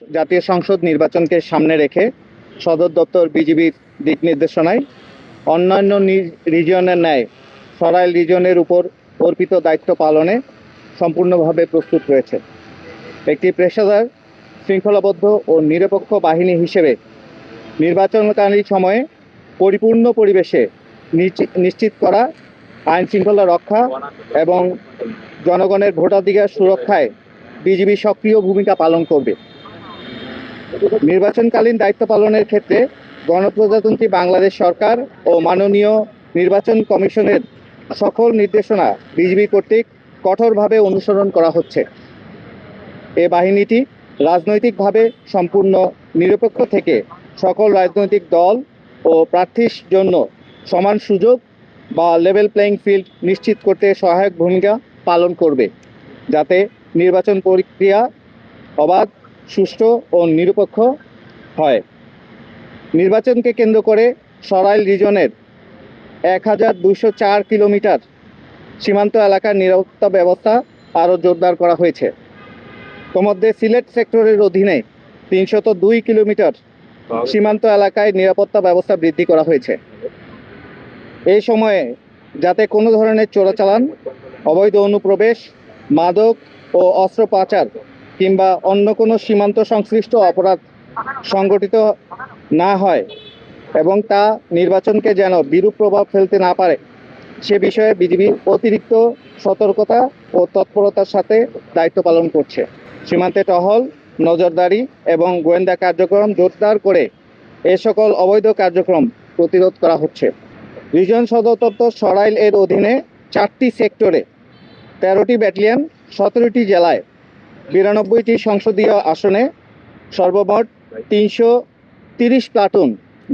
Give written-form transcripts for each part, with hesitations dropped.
জাতীয় সংসদ নির্বাচনকে সামনে রেখে সদর দপ্তর বিজিবির দিক নির্দেশনায় অন্যান্য রিজিয়নের ন্যায় সরাইল রিজিয়নের উপর অর্পিত দায়িত্ব পালনে সম্পূর্ণভাবে প্রস্তুত রয়েছে। একটি পেশাদার, শৃঙ্খলাবদ্ধ ও নিরপেক্ষ বাহিনী হিসেবে নির্বাচনকালীন সময়ে পরিপূর্ণ পরিবেশে নিশ্চিত করা আইন শৃঙ্খলা রক্ষা এবং জনগণের ভোটাধিকার সুরক্ষায় বিজিবি সক্রিয় ভূমিকা পালন করবে। নির্বাচনকালীন দায়িত্ব পালনের ক্ষেত্রে গণপ্রজাতন্ত্রী বাংলাদেশ সরকার ও মাননীয় নির্বাচন কমিশনের সকল নির্দেশনা বিজিবি কর্তৃক কঠোরভাবে অনুসরণ করা হচ্ছে। এ বাহিনীটি রাজনৈতিকভাবে সম্পূর্ণ নিরপেক্ষ থেকে সকল রাজনৈতিক দল ও প্রার্থীর জন্য সমান সুযোগ বা লেভেল প্লেইং ফিল্ড নিশ্চিত করতে সহায়ক ভূমিকা পালন করবে, যাতে নির্বাচন প্রক্রিয়া অবাধ, সুষ্ঠু ও নিরপেক্ষ হয়। নির্বাচনকে কেন্দ্র করে সরাইল রিজনের 1204 কিলোমিটার সীমান্ত এলাকার নিরাপত্তা ব্যবস্থা আরও জোরদার করা হয়েছে। তন্মধ্যে সিলেট সেক্টরের অধীনে 302 কিলোমিটার সীমান্ত এলাকায় নিরাপত্তা ব্যবস্থা বৃদ্ধি করা হয়েছে। এই সময়ে যাতে কোনো ধরনের চোরাচালান, অবৈধ অনুপ্রবেশ, মাদক ও অস্ত্র পাচার কিংবা অন্য কোনো সীমান্ত সংশ্লিষ্ট অপরাধ সংগঠিত না হয় এবং তা নির্বাচনকে যেন বিরূপ প্রভাব ফেলতে না পারে, সে বিষয়ে বিজিবি অতিরিক্ত সতর্কতা ও তৎপরতার সাথে দায়িত্ব পালন করছে। সীমান্তে টহল, নজরদারি এবং গোয়েন্দা কার্যক্রম জোরদার করে এ সকল অবৈধ কার্যক্রম প্রতিরোধ করা হচ্ছে। রিজন সদর দপ্তর সরাইল এর অধীনে 4টি সেক্টরে 13টি ব্যাটালিয়ন, 17টি জেলায় 92টি সংসদীয় আসনে সর্বমোট 330 প্লাটুন,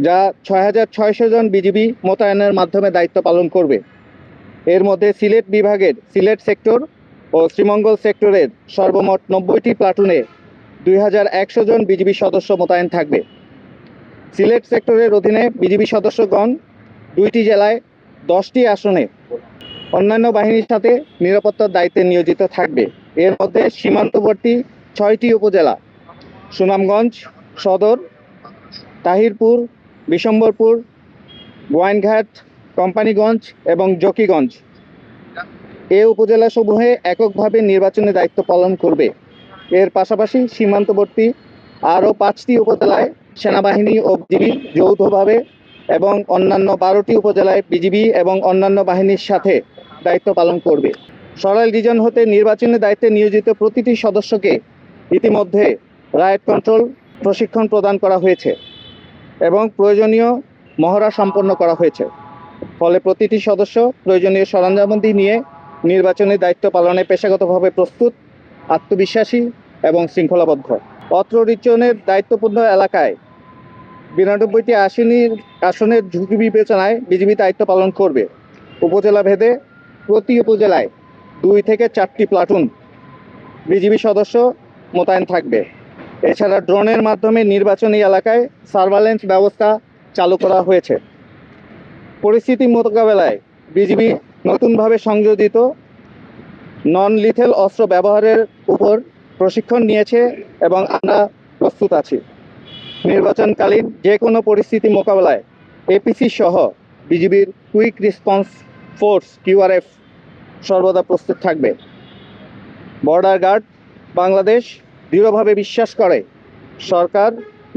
যা 6600 জন বিজিবি মোতায়েনের মাধ্যমে দায়িত্ব পালন করবে। এর মধ্যে সিলেট বিভাগের সিলেট সেক্টর ও শ্রীমঙ্গল সেক্টরের সর্বমোট 90টি প্লাটুনে 2100 জন বিজিবি সদস্য মোতায়েন থাকবে। সিলেট সেক্টরের অধীনে বিজিবি সদস্যগণ 2টি জেলায় 10টি আসনে অন্যান্য বাহিনীর সাথে নিরাপত্তার দায়িত্বে নিয়োজিত থাকবে। এর মধ্যে সীমান্তবর্তী 6টি উপজেলা সুনামগঞ্জ সদর, তাহিরপুর, বিশম্বরপুর, গোয়াইনঘাট, কোম্পানীগঞ্জ এবং জকিগঞ্জ এ উপজেলাসমূহে এককভাবে নির্বাচনী দায়িত্ব পালন করবে। এর পাশাপাশি সীমান্তবর্তী আরও 5টি উপজেলায় সেনাবাহিনী ও বিজিবি যৌথভাবে এবং অন্যান্য 12টি উপজেলায় বিজিবি এবং অন্যান্য বাহিনীর সাথে দায়িত্ব পালন করবে। সরাইল রিজন হতে নির্বাচনী দায়িত্বে নিয়োজিত প্রতিটি সদস্যকে ইতিমধ্যে রায়ট কন্ট্রোল প্রশিক্ষণ প্রদান করা হয়েছে এবং প্রয়োজনীয় মহড়া সম্পন্ন করা হয়েছে। ফলে প্রতিটি সদস্য প্রয়োজনীয় সরঞ্জামাদি নিয়ে নির্বাচনী দায়িত্ব পালনে পেশাগতভাবে প্রস্তুত, আত্মবিশ্বাসী এবং শৃঙ্খলাবদ্ধ। অত্র রিজনের দায়িত্বপূর্ণ এলাকায় 92টি আসনের ঝুঁকি বিবেচনায় বিজিবি দায়িত্ব পালন করবে। উপজেলা ভেদে প্রতি উপজেলায় 2 থেকে 4টি প্লাটুন বিজিবি সদস্য মোতায়েন থাকবে। এছাড়া ড্রোনের মাধ্যমে নির্বাচনী এলাকায় সার্ভেইলেন্স ব্যবস্থা চালু করা হয়েছে। পরিস্থিতি মোকাবেলায় বিজিবি নতুনভাবে সংযোজিত নন লিথেল অস্ত্র ব্যবহারের উপর প্রশিক্ষণ নিয়েছে এবং আমরা প্রস্তুত আছি। নির্বাচনকালীন যে কোনো পরিস্থিতি মোকাবেলায় এপিসি সহ বিজিবির কুইক রেসপন্স ফোর্স কিউআরএফ সর্বদা প্রস্তুত থাকবে। বর্ডার গার্ড বাংলাদেশ দৃঢ়ভাবে বিশ্বাস করে সরকার,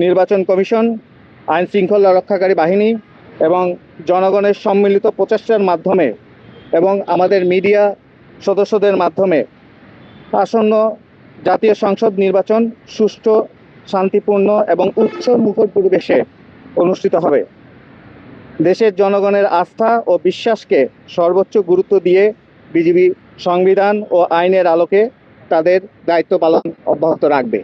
নির্বাচন কমিশন, আইন শৃঙ্খলা রক্ষাকারী বাহিনী এবং জনগণের সম্মিলিত প্রচেষ্টার মাধ্যমে এবং আমাদের মিডিয়া সদস্যদের মাধ্যমে আসন্ন জাতীয় সংসদ নির্বাচন সুষ্ঠু, শান্তিপূর্ণ এবং উৎসবমুখর পরিবেশে অনুষ্ঠিত হবে। দেশের জনগণের আস্থা ও বিশ্বাসকে সর্বোচ্চ গুরুত্ব দিয়ে বিজিবি সংবিধান ও আইনের আলোকে তাদের দায়িত্ব পালন অব্যাহত রাখবে।